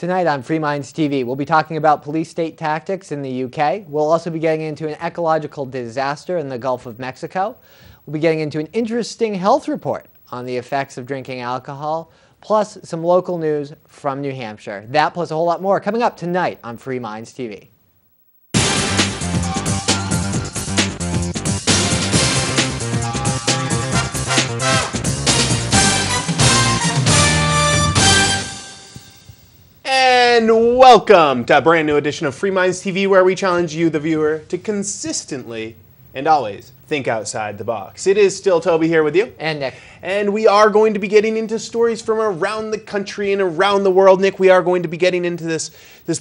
Tonight on Free Minds TV, we'll be talking about police state tactics in the UK. We'll also be getting into an ecological disaster in the Gulf of Mexico. We'll be getting into an interesting health report on the effects of drinking alcohol, plus some local news from New Hampshire. That plus a whole lot more coming up tonight on Free Minds TV. And welcome to a brand new edition of Free Minds TV, where we challenge you, the viewer, to consistently and always think outside the box. It is still Toby here with you. And Nick. And we are going to be getting into stories from around the country and around the world. Nick, we are going to be getting into this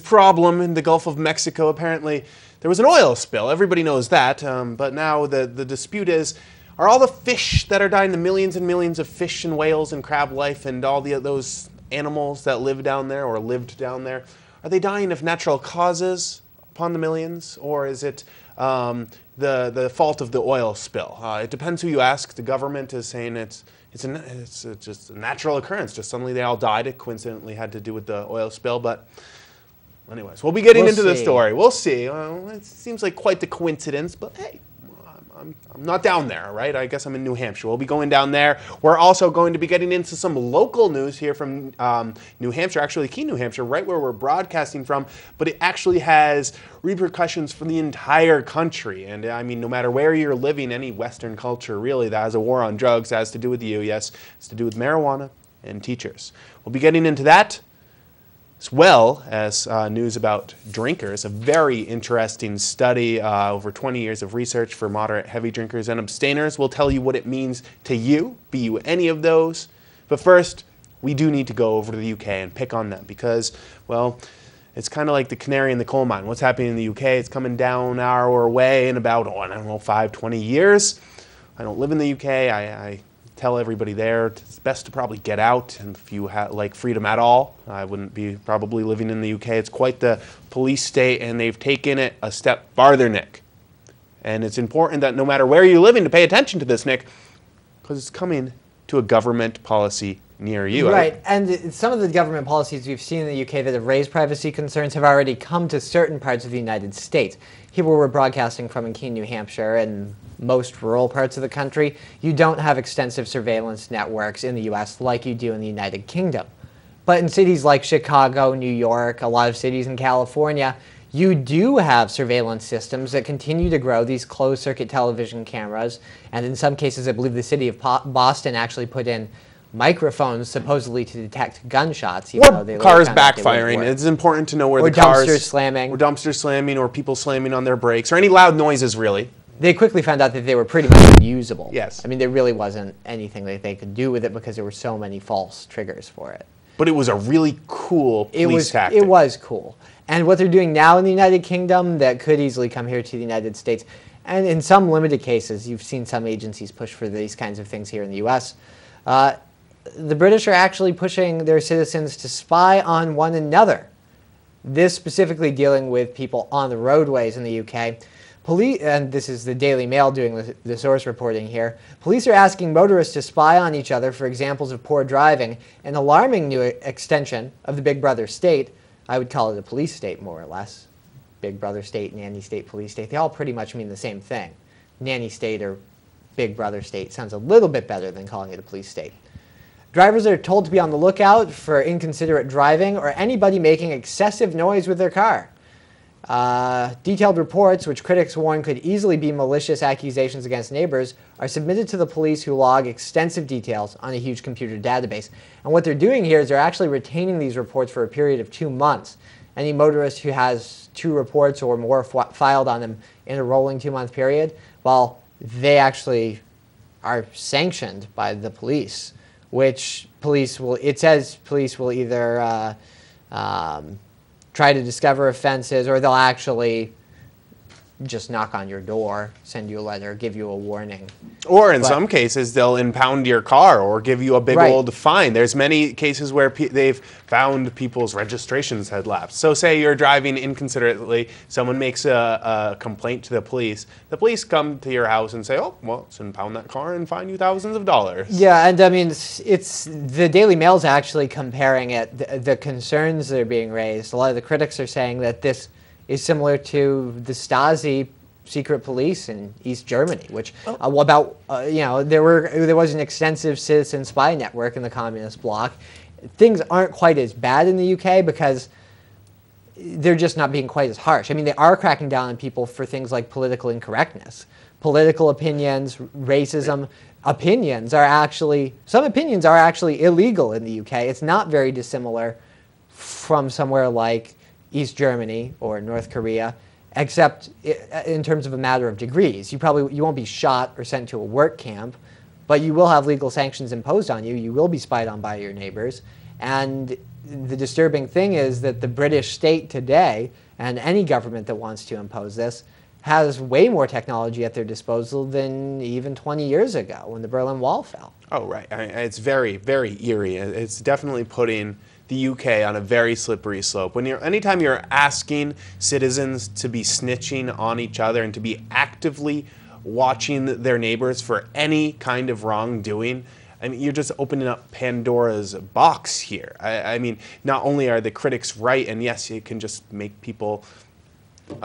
problem in the Gulf of Mexico. Apparently, there was an oil spill. Everybody knows that. But now the dispute is, are all the fish that are dying, the millions and millions of fish and whales and crab life and all those animals that live down there or lived down there, are they dying of natural causes upon the millions, or is it the fault of the oil spill? It depends who you ask. The government is saying it's just a natural occurrence. Just suddenly they all died. It coincidentally had to do with the oil spill. But anyways, we'll be getting into the story. We'll see. It seems like quite the coincidence, but hey, I'm not down there, right? I guess I'm in New Hampshire. We'll be going down there. We're also going to be getting into some local news here from New Hampshire, actually Keene, New Hampshire, right where we're broadcasting from, but it actually has repercussions for the entire country. And I mean, no matter where you're living, any Western culture really that has a war on drugs has to do with you, yes, it's to do with marijuana and teachers. We'll be getting into that, as well as news about drinkers, a very interesting study, over 20 years of research for moderate, heavy drinkers and abstainers. We'll tell you what it means to you, be you any of those. But first, we do need to go over to the UK and pick on them because, well, it's kind of like the canary in the coal mine. What's happening in the UK, it's coming down our way in about, I don't know, 20 years. I don't live in the UK. I tell everybody there it's best to probably get out, and if you like freedom at all, I wouldn't be probably living in the UK. It's quite the police state, and they've taken it a step farther, Nick. And it's important that no matter where you're living to pay attention to this, Nick, because it's coming to a government policy near you. Right, and some of the government policies we've seen in the UK that have raised privacy concerns have already come to certain parts of the United States. Here where we're broadcasting from in Keene, New Hampshire, and most rural parts of the country, you don't have extensive surveillance networks in the US like you do in the United Kingdom. But in cities like Chicago, New York, a lot of cities in California, you do have surveillance systems that continue to grow, these closed-circuit television cameras, and in some cases I believe the city of Boston actually put in microphones supposedly to detect gunshots, even though they cars backfiring. It's important to know where the cars... Or dumpsters slamming. Or dumpsters slamming, or people slamming on their brakes, or any loud noises, really. They quickly found out that they were pretty much unusable. Yes. I mean, there really wasn't anything that they could do with it because there were so many false triggers for it. But it was a really cool police tactic. It was cool. And what they're doing now in the United Kingdom that could easily come here to the United States, and in some limited cases, you've seen some agencies push for these kinds of things here in the US, the British are actually pushing their citizens to spy on one another. This specifically dealing with people on the roadways in the UK. Police, and this is the Daily Mail doing the source reporting here, police are asking motorists to spy on each other for examples of poor driving, an alarming new extension of the Big Brother state. I would call it a police state, more or less. Big Brother state, nanny state, police state. They all pretty much mean the same thing. Nanny state or Big Brother state sounds a little bit better than calling it a police state. Drivers are told to be on the lookout for inconsiderate driving or anybody making excessive noise with their car. Detailed reports, which critics warn could easily be malicious accusations against neighbors, are submitted to the police, who log extensive details on a huge computer database. And what they're doing here is they're actually retaining these reports for a period of 2 months. Any motorist who has 2 reports or more filed on them in a rolling 2-month period, well, they actually are sanctioned by the police, which it says police will either try to discover offenses, or they'll actually just knock on your door, send you a letter, give you a warning. Or in some cases, they'll impound your car or give you a big old fine. There's many cases where they've found people's registrations had lapsed. So say you're driving inconsiderately, someone makes a complaint to the police come to your house and say, oh, well, let's impound that car and fine you thousands of dollars. Yeah, and I mean, it's the Daily Mail's actually comparing it, the concerns that are being raised. A lot of the critics are saying that this is similar to the Stasi secret police in East Germany, which there was an extensive citizen spy network in the communist bloc. Things aren't quite as bad in the UK because they're just not being quite as harsh. I mean, they are cracking down on people for things like political incorrectness, political opinions, racism. Some opinions are actually illegal in the UK. It's not very dissimilar from somewhere like East Germany or North Korea, except in terms of a matter of degrees. You won't be shot or sent to a work camp, but you will have legal sanctions imposed on you. You will be spied on by your neighbors. And the disturbing thing is that the British state today, and any government that wants to impose this, has way more technology at their disposal than even 20 years ago when the Berlin Wall fell. Oh, right. It's very, very eerie. It's definitely putting the UK on a very slippery slope. Anytime you're asking citizens to be snitching on each other and to be actively watching their neighbors for any kind of wrongdoing, I mean, you're just opening up Pandora's box here. I mean, not only are the critics right, and yes, it can just make people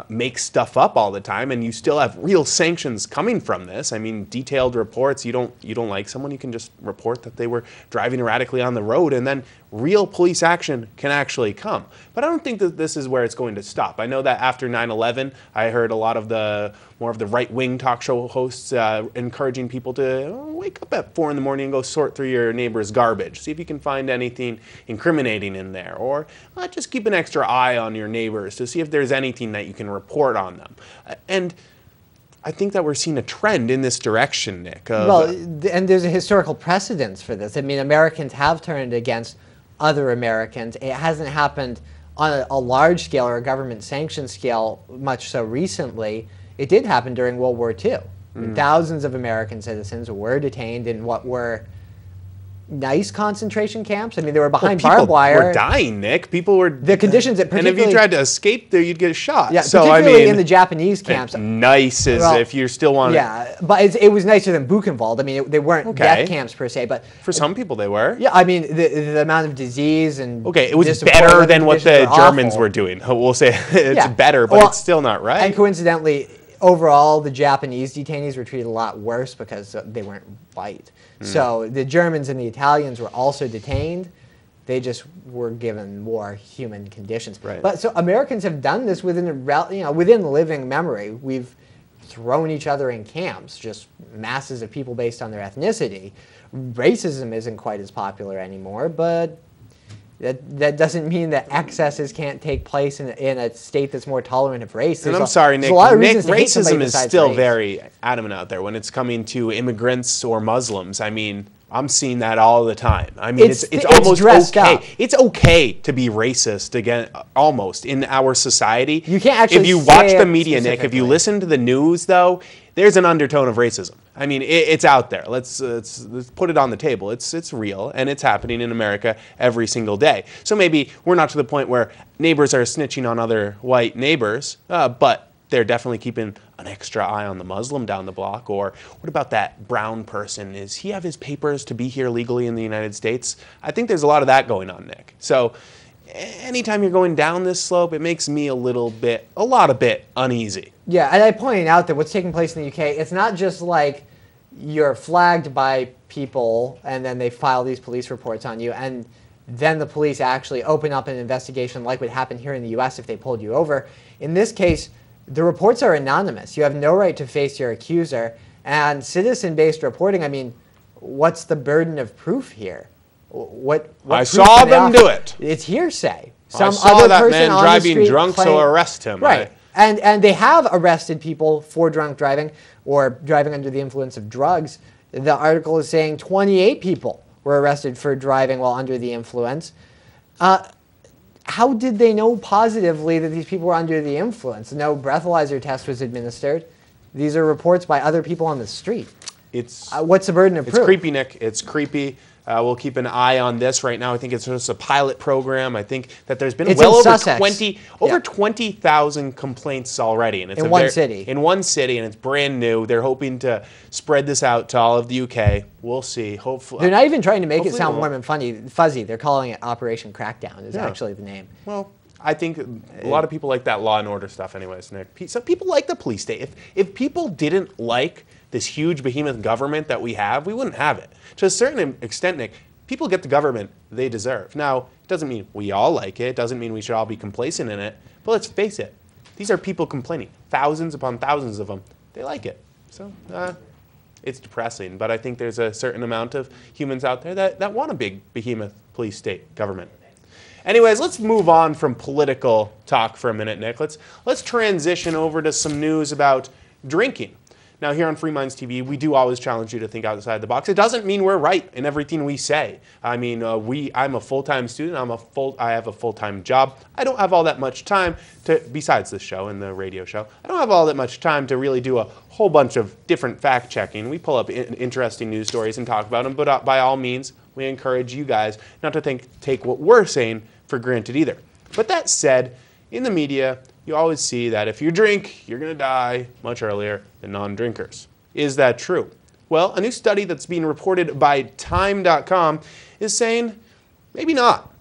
make stuff up all the time, and you still have real sanctions coming from this. I mean, detailed reports. You don't like someone, you can just report that they were driving erratically on the road, and then real police action can actually come. But I don't think that this is where it's going to stop. I know that after 9/11, I heard a lot of more of the right-wing talk show hosts encouraging people to wake up at 4 in the morning and go sort through your neighbor's garbage, see if you can find anything incriminating in there, or just keep an extra eye on your neighbors to see if there's anything that you can report on them. And I think that we're seeing a trend in this direction, Nick. And there's a historical precedence for this. I mean, Americans have turned against other Americans. It hasn't happened on a large scale or a government sanctioned scale much so recently. It did happen during World War II. Thousands of American citizens were detained in what were nice concentration camps. I mean, they were behind barbed wire. People were dying, Nick. People were... The conditions that particularly... And if you tried to escape there, you'd get shot. Yeah, so, particularly in the Japanese camps. Nice as if you're still wanting... Yeah, but it was nicer than Buchenwald. I mean, they weren't death camps per se, but... For some people they were. Yeah, I mean, the amount of disease and... Okay, it was better than what the Germans were doing. We'll say it's better, but it's still not right. And coincidentally, overall, the Japanese detainees were treated a lot worse because they weren't white. So the Germans and the Italians were also detained. They just were given more human conditions. Right. But so Americans have done this within living memory. We've thrown each other in camps, just masses of people based on their ethnicity. Racism isn't quite as popular anymore, but that doesn't mean that excesses can't take place in a state that's more tolerant of race. And I'm sorry, Nick, racism is still very adamant out there when it's coming to immigrants or Muslims. I mean, I'm seeing that all the time. I mean, it's almost okay. Up. It's okay to be racist again, almost in our society. You can't actually. If you watch the media, Nick, if you listen to the news, though, there's an undertone of racism. I mean, it's out there. Let's put it on the table. It's real, and it's happening in America every single day. So maybe we're not to the point where neighbors are snitching on other white neighbors, but they're definitely keeping an extra eye on the Muslim down the block. Or what about that brown person? Does he have his papers to be here legally in the United States? I think there's a lot of that going on, Nick. So anytime you're going down this slope, it makes me a lot of bit uneasy. Yeah, and I pointed out that what's taking place in the UK, it's not just like you're flagged by people and then they file these police reports on you, and then the police actually open up an investigation like would happen here in the US if they pulled you over. In this case, the reports are anonymous. You have no right to face your accuser. And citizen-based reporting, I mean, what's the burden of proof here? What I saw them do it. It's hearsay. I saw that man driving drunk, so arrest him. Right. And they have arrested people for drunk driving or driving under the influence of drugs. The article is saying 28 people were arrested for driving while under the influence. how did they know positively that these people were under the influence? No breathalyzer test was administered. These are reports by other people on the street. What's the burden of proof? It's creepy, Nick. It's creepy. We'll keep an eye on this right now. I think it's just a pilot program. I think that there's been well over 20,000 complaints already, and it's in one city. In one city, and it's brand new. They're hoping to spread this out to all of the UK. We'll see. Hopefully, they're not even trying to make it sound warm and fuzzy. They're calling it Operation Crackdown. Is actually the name. Well, I think a lot of people like that law and order stuff, anyways, Nick. Some people like the police state. If people didn't like this huge behemoth government that we have, we wouldn't have it. To a certain extent, Nick, people get the government they deserve. Now, it doesn't mean we all like it. It doesn't mean we should all be complacent in it. But let's face it. These are people complaining. Thousands upon thousands of them. They like it. So it's depressing. But I think there's a certain amount of humans out there that want a big behemoth police state government. Anyways, let's move on from political talk for a minute, Nick. Let's transition over to some news about drinking. Now, here on Free Minds TV, we do always challenge you to think outside the box. It doesn't mean we're right in everything we say. I mean, I'm a full-time student. I have a full-time job. I don't have all that much time besides this show and the radio show, I don't have all that much time to really do a whole bunch of different fact-checking. We pull up interesting news stories and talk about them, but by all means, we encourage you guys not to take what we're saying for granted either. But that said, in the media, you always see that if you drink, you're going to die much earlier than non-drinkers. Is that true? Well, a new study that's being reported by Time.com is saying maybe not.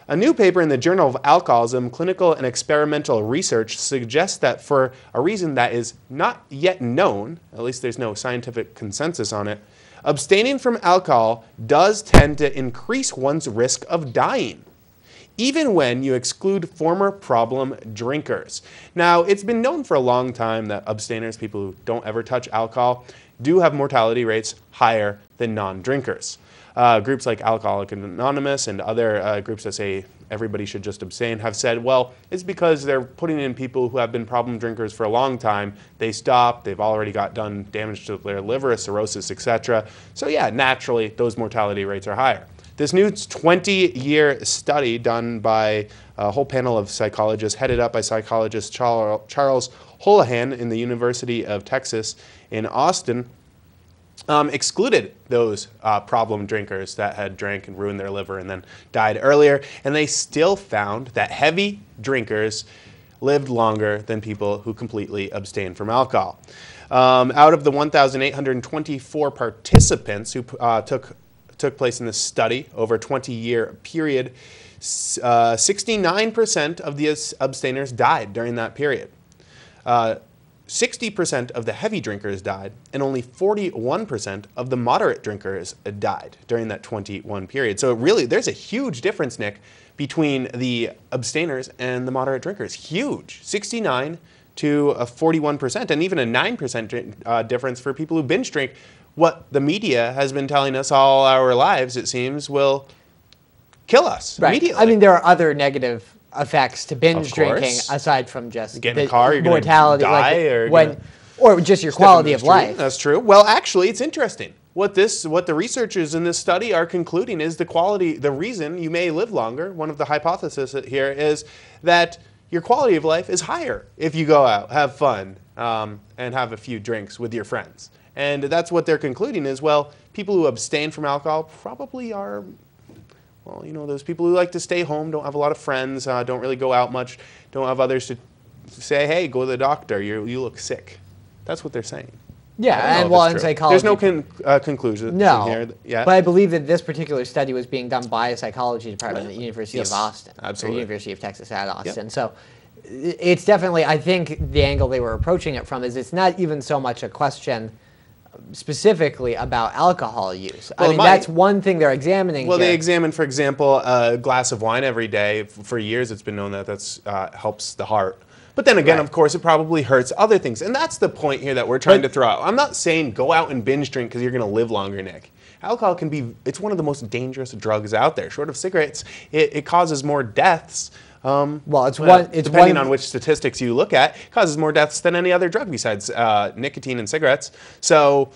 A new paper in the Journal of Alcoholism, Clinical and Experimental Research suggests that for a reason that is not yet known, at least there's no scientific consensus on it, abstaining from alcohol does tend to increase one's risk of dying, even when you exclude former problem drinkers. Now, it's been known for a long time that abstainers, people who don't ever touch alcohol, do have mortality rates higher than non-drinkers. Groups like Alcoholics Anonymous and other groups that say everybody should just abstain have said, well, it's because they're putting in people who have been problem drinkers for a long time. They stop, they've already got done damage to their liver, cirrhosis, etc. So yeah, naturally, those mortality rates are higher. This new 20-year study done by a whole panel of psychologists, headed up by psychologist Charles Holohan in the University of Texas in Austin, excluded those problem drinkers that had drank and ruined their liver and then died earlier. And they still found that heavy drinkers lived longer than people who completely abstained from alcohol. Out of the 1,824 participants who took place in this study over a 20-year period, 69% of the abstainers died during that period. 60% of the heavy drinkers died, and only 41% of the moderate drinkers died during that 21 period. So really, there's a huge difference, Nick, between the abstainers and the moderate drinkers. Huge. 69 to 41%, and even a 9% difference for people who binge drink. What the media has been telling us all our lives, it seems, will kill us immediately. I mean, there are other negative effects to binge drinking aside from just get in a car, you're mortality, die, or just your quality of life. That's true. Well, actually, it's interesting. What the researchers in this study are concluding is the reason you may live longer. One of the hypotheses here is that your quality of life is higher if you go out, have fun, and have a few drinks with your friends. And that's what they're concluding is, well, people who abstain from alcohol probably are, well, you know, those people who like to stay home, don't have a lot of friends, don't really go out much, don't have others to say, hey, go to the doctor, you look sick. That's what they're saying. Yeah, and well, in psychology, there's no conclusion here yet. But I believe that this particular study was being done by a psychology department at the University of Austin. Absolutely. Or University of Texas at Austin. Yep. So it's definitely, I think the angle they were approaching it from is it's not even so much a question specifically about alcohol use. Well, I mean, that's one thing they're examining. Well, they examine, for example, a glass of wine every day. For years, it's been known that that's helps the heart. But then again, of course, it probably hurts other things. And that's the point here that we're trying to throw out. I'm not saying go out and binge drink because you're going to live longer, Nick. Alcohol can be, it's one of the most dangerous drugs out there. Short of cigarettes, it causes more deaths. Depending on which statistics you look at, it causes more deaths than any other drug besides nicotine and cigarettes. So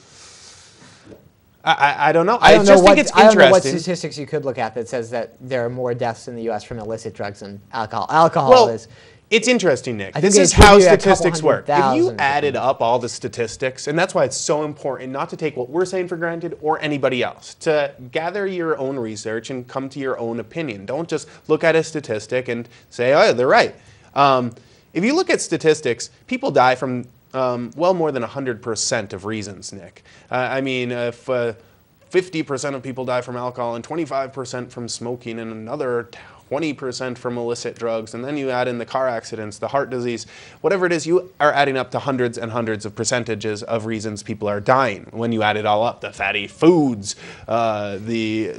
I don't know. I don't just know think it's I don't know what interesting. statistics you could look at that says that there are more deaths in the U.S. from illicit drugs than alcohol. Alcohol is... It's interesting, Nick. I This think is they give how you a couple statistics work. If you 100,000 added up all the statistics, and that's why it's so important not to take what we're saying for granted or anybody else, to gather your own research and come to your own opinion. Don't just look at a statistic and say, oh, they're right. If you look at statistics, people die from well more than 100% of reasons, Nick. I mean, if 50% of people die from alcohol and 25% from smoking and another 20% from illicit drugs, and then you add in the car accidents, the heart disease, whatever it is, you are adding up to hundreds and hundreds of percentages of reasons people are dying. When you add it all up, the fatty foods, the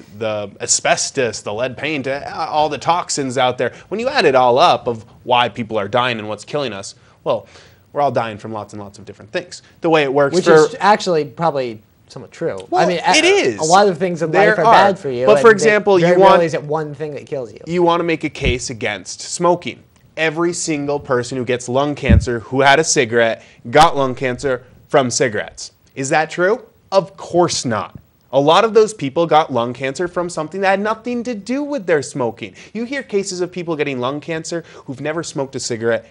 asbestos, the lead paint, all the toxins out there, when you add it all up of why people are dying and what's killing us, well, we're all dying from lots and lots of different things. The way it works Which is actually probably somewhat true. Well, I mean, it is. A lot of things in life are bad for you. But for example, very rarely is it one thing that kills you. You want to make a case against smoking. Every single person who gets lung cancer who had a cigarette got lung cancer from cigarettes. Is that true? Of course not. A lot of those people got lung cancer from something that had nothing to do with their smoking. You hear cases of people getting lung cancer who've never smoked a cigarette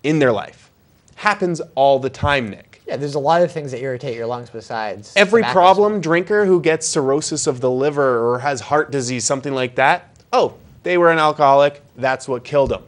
in their life. Happens all the time, Nick. Yeah, there's a lot of things that irritate your lungs besides Every tobacco problem smoke. drinker who gets cirrhosis of the liver or has heart disease, something like that, oh, they were an alcoholic, that's what killed them.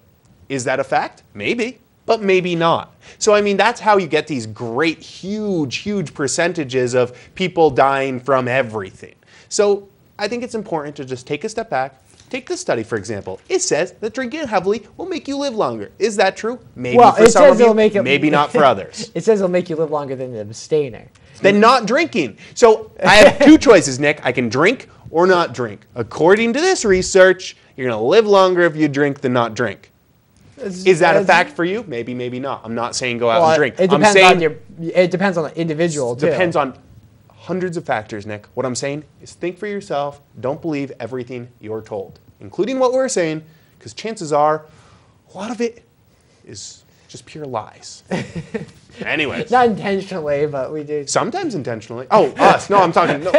Is that a fact? Maybe, but maybe not. So, I mean, that's how you get these great, huge, huge percentages of people dying from everything. So, I think it's important to just take a step back. Take this study, for example. It says that drinking heavily will make you live longer. Is that true? Maybe Well, for it some says of you, it'll make it, maybe not for others. It says it'll make you live longer than an abstainer. Then not drinking. So I have two choices, Nick. I can drink or not drink. According to this research, you're going to live longer if you drink than not drink. Is that a fact for you? Maybe, maybe not. I'm not saying go out and drink. It depends on the individual, too. Depends on hundreds of factors, Nick. What I'm saying is think for yourself. Don't believe everything you're told, including what we're saying, because chances are a lot of it is just pure lies. Anyways. Not intentionally, but we do. Sometimes intentionally. Oh, us. No, I'm talking. No.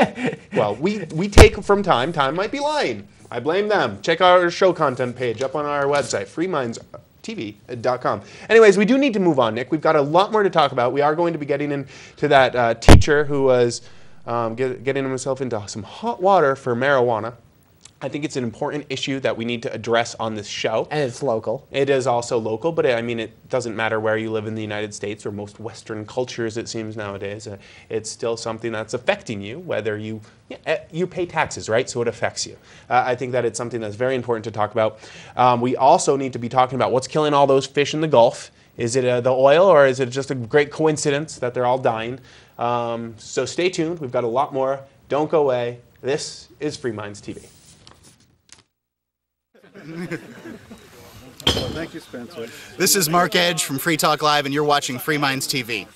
Well, we take from time. Time might be lying. I blame them. Check our show content page up on our website, freemindstv.com. Anyways, we do need to move on, Nick. We've got a lot more to talk about. We are going to be getting into that teacher who was getting himself into some hot water for marijuana. I think it's an important issue that we need to address on this show. And it's local. It is also local, but I mean, it doesn't matter where you live in the United States or most Western cultures, it seems nowadays. It's still something that's affecting you, whether you pay taxes, right? So it affects you. I think that it's something that's very important to talk about. We also need to be talking about what's killing all those fish in the Gulf. Is it the oil, or is it just a great coincidence that they're all dying? So stay tuned. We've got a lot more. Don't go away. This is Free Minds TV. Well, thank you, Spencer. This is Mark Edge from Free Talk Live, and you're watching Free Minds TV.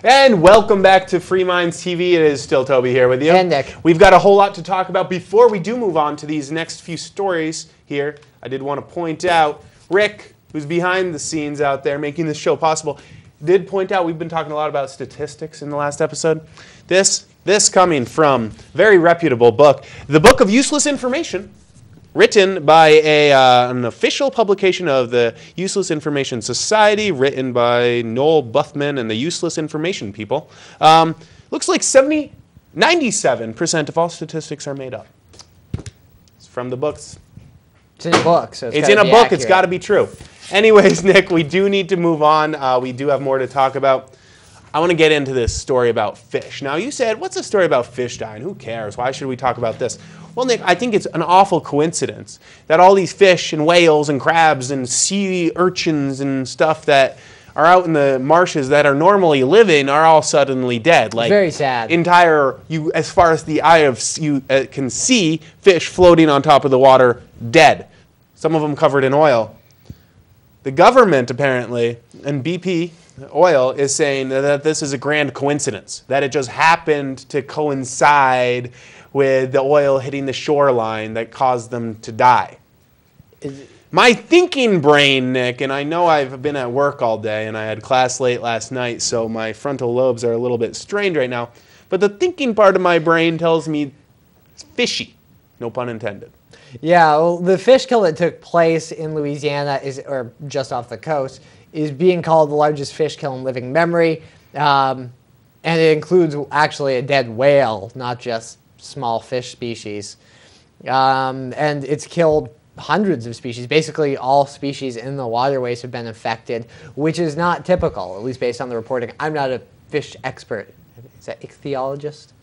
And welcome back to Free Minds TV. It is still Toby here with you. And Nick. We've got a whole lot to talk about. Before we do move on to these next few stories here, I did want to point out Rick, who's behind the scenes out there making this show possible, did point out we've been talking a lot about statistics in the last episode. This coming from very reputable book, the Book of Useless Information, written by an official publication of the Useless Information Society, written by Noel Buthman and the Useless Information people. Looks like 97% of all statistics are made up. It's from the books. It's in a book, so it's in a book. Accurate. It's got to be true. Anyways, Nick, we do need to move on. We do have more to talk about. I want to get into this story about fish. Now, you said, what's a story about fish dying? Who cares? Why should we talk about this? Well, Nick, I think it's an awful coincidence that all these fish and whales and crabs and sea urchins and stuff that are out in the marshes that are normally living are all suddenly dead. Like very sad. As far as the eye of you can see, fish floating on top of the water, dead. Some of them covered in oil. The government, apparently, and BP Oil is saying that this is a grand coincidence, that it just happened to coincide with the oil hitting the shoreline that caused them to die. My thinking brain, Nick, and I know I've been at work all day and I had class late last night, so my frontal lobes are a little bit strained right now. But the thinking part of my brain tells me it's fishy. No pun intended. Yeah, well, the fish kill that took place in Louisiana, or just off the coast, is being called the largest fish kill in living memory. And it includes actually a dead whale, not just small fish species. And it's killed hundreds of species. Basically, all species in the waterways have been affected, which is not typical, at least based on the reporting. I'm not a fish expert. Is that ichthyologist?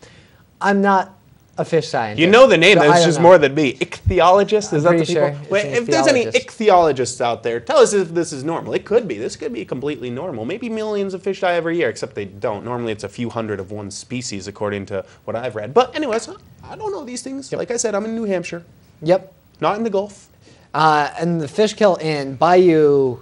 I'm not a fish scientist. You know the name. So That's just more than me. Ichthyologist? Is that the people? Sure Wait, if there's any ichthyologists out there, tell us if this is normal. It could be. This could be completely normal. Maybe millions of fish die every year, except they don't. Normally it's a few hundred of one species, according to what I've read. But anyways, I don't know these things. Like I said, I'm in New Hampshire. Yep. Not in the Gulf. And the fish kill in Bayou,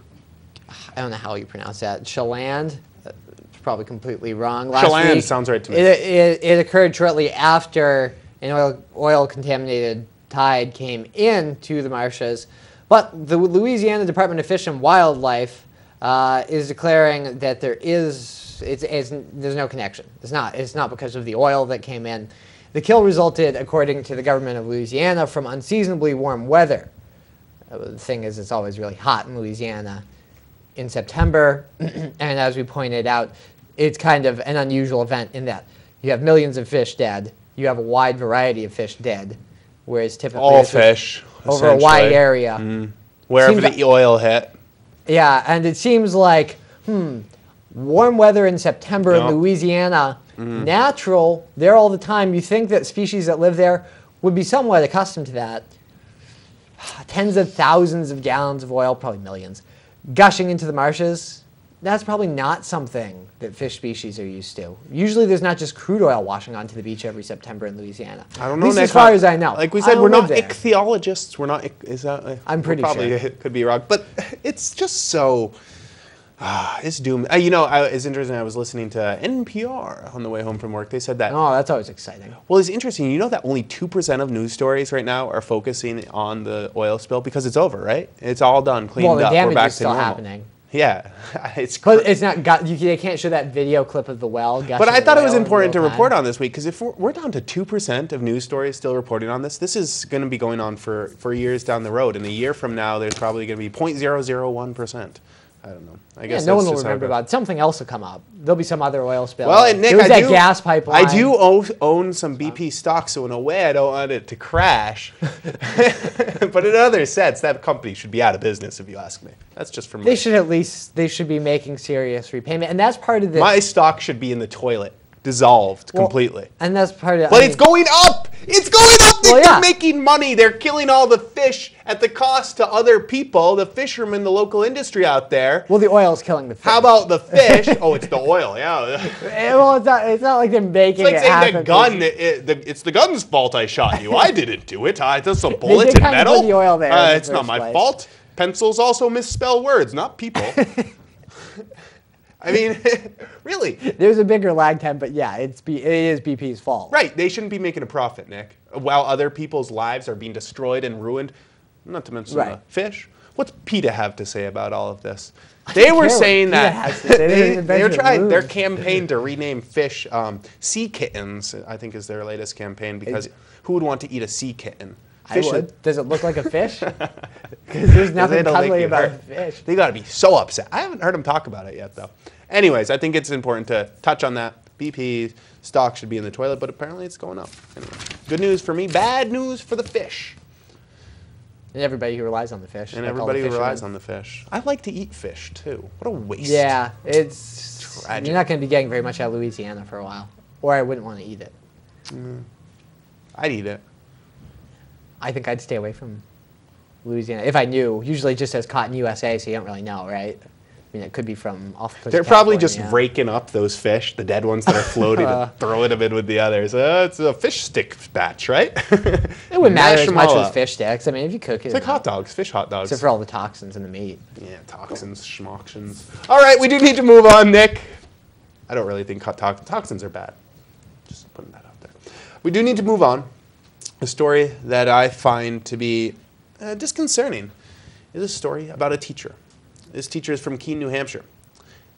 I don't know how you pronounce that, Cheland? It's probably completely wrong. Cheland sounds right to me. It occurred shortly after an oil-contaminated tide came into the marshes. But the Louisiana Department of Fish and Wildlife is declaring that there's no connection. It's not because of the oil that came in. The kill resulted, according to the government of Louisiana, from unseasonably warm weather. The thing is, it's always really hot in Louisiana in September. And as we pointed out, it's kind of an unusual event in that you have millions of fish dead. You have a wide variety of fish dead, whereas typically all fish over a wide area. Wherever the oil hit. Yeah, and it seems like, warm weather in September in Louisiana, natural, there all the time. You think that species that live there would be somewhat accustomed to that. Tens of thousands of gallons of oil, probably millions, gushing into the marshes. That's probably not something that fish species are used to. Usually there's not just crude oil washing onto the beach every September in Louisiana. I don't know. At least as far as I know. Like we said, we're not ichthyologists. We're not, is that? I'm pretty sure. Probably could be wrong. But it's just so, it's doom. You know, it's interesting. I was listening to NPR on the way home from work. They said that. Oh, that's always exciting. Well, it's interesting. You know that only 2% of news stories right now are focusing on the oil spill because it's over, right? It's all done, cleaned up. Well, the damage we're back is still to normal. happening. Yeah, it's not. They can't show that video clip of the well. But I thought it was important to report on this week because if we're down to 2% of news stories still reporting on this, this is going to be going on for years down the road. And a year from now, there's probably going to be 0.001%. I don't know. I guess no one will remember about it. Something else will come up. There'll be some other oil spill. Well, and Nick, there was that gas pipeline. I do own some BP stock, so in a way, I don't want it to crash. But in other sense, that company should be out of business, if you ask me. That's just for me. They should be making serious repayment, and that's part of this. My stock should be in the toilet, dissolved completely. And that's part of. But it's going up. It's going up. They're making money. They're killing all the fish at the cost to other people, the fishermen, the local industry out there. Well, the oil's killing the fish. How about the fish? Oh, it's the oil, yeah. Well, it's not like they're making it happen. It's like saying the gun, it's the gun's fault I shot you. I didn't do it. There's some bullets and metal. Put the oil there it's not my fault. Pencils also misspell words, not people. I mean, really. There's a bigger lag time, but yeah, it is BP's fault. Right. They shouldn't be making a profit, Nick, while other people's lives are being destroyed and ruined. Not to mention the fish. What's PETA have to say about all of this? They were saying that they were trying their campaign to rename fish sea kittens, I think is their latest campaign, because who would want to eat a sea kitten? I would. Does it look like a fish? Because there's nothing cuddly about a fish. They got to be so upset. I haven't heard them talk about it yet, though. Anyways, I think it's important to touch on that. BP stock should be in the toilet, but apparently it's going up. Anyway, good news for me, bad news for the fish. And everybody who relies on the fish. And everybody who relies on the fish. I like to eat fish, too. What a waste. Yeah, it's tragic. You're not going to be getting very much out of Louisiana for a while. Or I wouldn't want to eat it. I'd eat it. I think I'd stay away from Louisiana if I knew. Usually it just says Cotton USA, so you don't really know, right? I mean, it could be from off the coast. They're probably just raking up those fish, the dead ones that are floating, and throwing them in with the others. It's a fish stick batch, right? It wouldn't matter as much as fish sticks. I mean, if you cook it. It's like hot dogs, fish hot dogs. Except for all the toxins in the meat. Yeah, toxins, schmoxins. All right, we do need to move on, Nick. I don't really think toxins are bad. Just putting that out there. We do need to move on. A story that I find to be disconcerting is a story about a teacher. This teacher is from Keene, New Hampshire.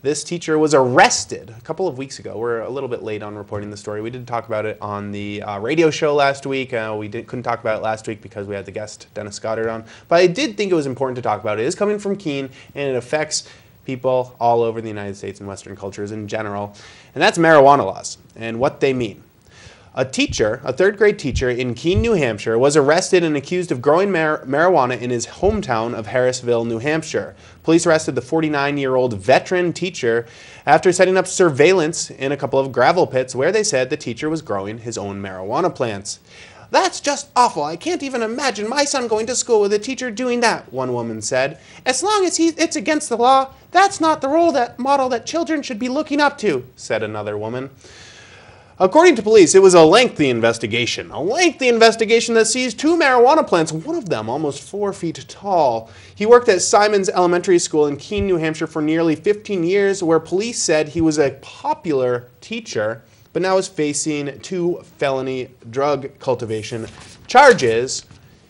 This teacher was arrested a couple of weeks ago. We're a little bit late on reporting the story. We did talk about it on the radio show last week. Couldn't talk about it last week because we had the guest, Dennis Goddard, on. But I did think it was important to talk about it. It is coming from Keene, and it affects people all over the United States and Western cultures in general. And that's marijuana laws and what they mean. A teacher, a third grade teacher in Keene, New Hampshire, was arrested and accused of growing marijuana in his hometown of Harrisville, New Hampshire. Police arrested the 49-year-old veteran teacher after setting up surveillance in a couple of gravel pits where they said the teacher was growing his own marijuana plants. "That's just awful. I can't even imagine my son going to school with a teacher doing that," one woman said. "As long as it's against the law, that's not the model that children should be looking up to," said another woman. According to police, it was a lengthy investigation that seized 2 marijuana plants, one of them almost 4 feet tall. He worked at Simon's Elementary School in Keene, New Hampshire for nearly 15 years, where police said he was a popular teacher, but now is facing 2 felony drug cultivation charges.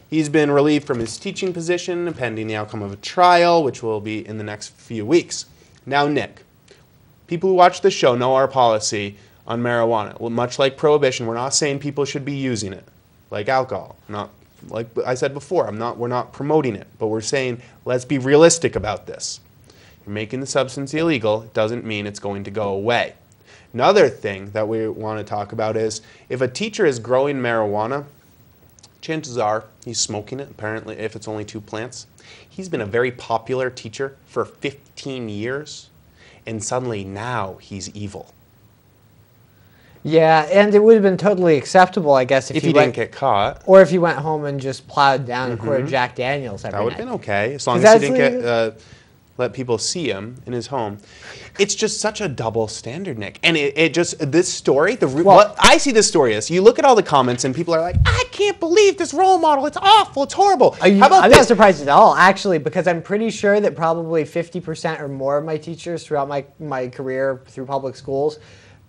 He's been relieved from his teaching position pending the outcome of a trial, which will be in the next few weeks. Now, Nick, people who watch the show know our policy on marijuana. Well, much like prohibition, we're not saying people should be using it like alcohol. Not like I said before, we're not promoting it, but we're saying let's be realistic about this. You're making the substance illegal, it doesn't mean it's going to go away. Another thing that we want to talk about is if a teacher is growing marijuana, chances are he's smoking it, apparently, if it's only 2 plants. He's been a very popular teacher for 15 years, and suddenly now he's evil. Yeah, and it would have been totally acceptable, I guess, if he didn't get caught. Or if he went home and just plowed down a quart of Jack Daniels every night. That would have been okay, as long as he didn't let people see him in his home. It's just such a double standard, Nick. And this story, what I see this story as, you look at all the comments and people are like, I can't believe this role model, it's awful, it's horrible. How about I'm not surprised at all, actually, because I'm pretty sure that probably 50% or more of my teachers throughout my career through public schools,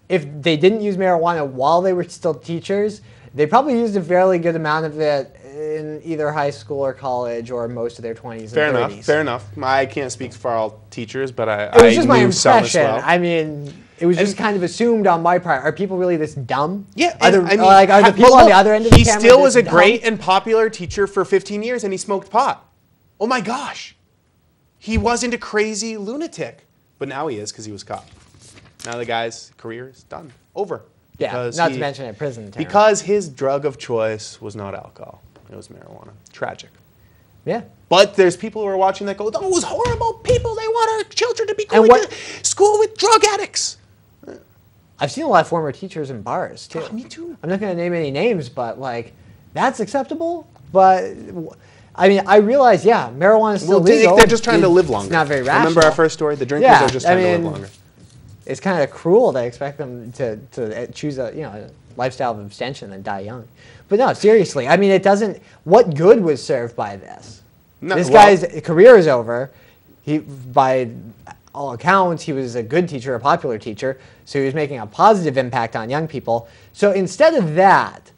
if they didn't use marijuana while they were still teachers, they probably used a fairly good amount of it in either high school or college or most of their 20s and 30s. Fair enough. I can't speak for all teachers, but I it was just my knew some as impression. well. I mean, it was just kind of assumed on my part. Are people really this dumb? Yeah. Are the people on the other end of the camera He still was a dumb? great and popular teacher for 15 years, and he smoked pot. Oh my gosh. He wasn't a crazy lunatic. But now he is because he was caught. Now the guy's career is done. Over. Yeah, not to mention a prison term. Because his drug of choice was not alcohol. It was marijuana. Tragic. Yeah. But there's people who are watching that go, those horrible people, they want our children to be going to school with drug addicts. I've seen a lot of former teachers in bars, too. Oh, me too. I'm not going to name any names, but, like, that's acceptable. But, I mean, I realize, yeah, marijuana is still legal. They're just trying to live longer. It's not very rational. Remember our first story? The drinkers are just trying to live longer. It's kind of cruel to expect them to choose a lifestyle of abstention and die young. But no, seriously, I mean, it doesn't. What good was served by this? This guy's career is over. By all accounts, he was a good teacher, a popular teacher, so he was making a positive impact on young people. So instead of that,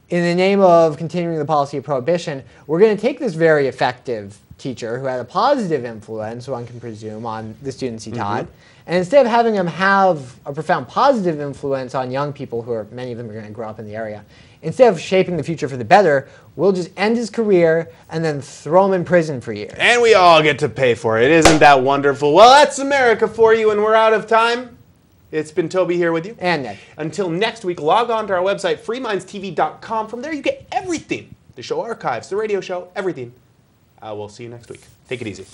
in the name of continuing the policy of prohibition, we're going to take this very effective teacher who had a positive influence, one can presume, on the students he taught, and instead of having him have a profound positive influence on young people many of them are going to grow up in the area, instead of shaping the future for the better, we'll just end his career and then throw him in prison for years. And we all get to pay for it. Isn't that wonderful? Well, that's America for you, and we're out of time. It's been Toby here with you. And Nick. Until next week, log on to our website, freemindstv.com. From there, you get everything. The show archives, the radio show, everything. We'll see you next week. Take it easy.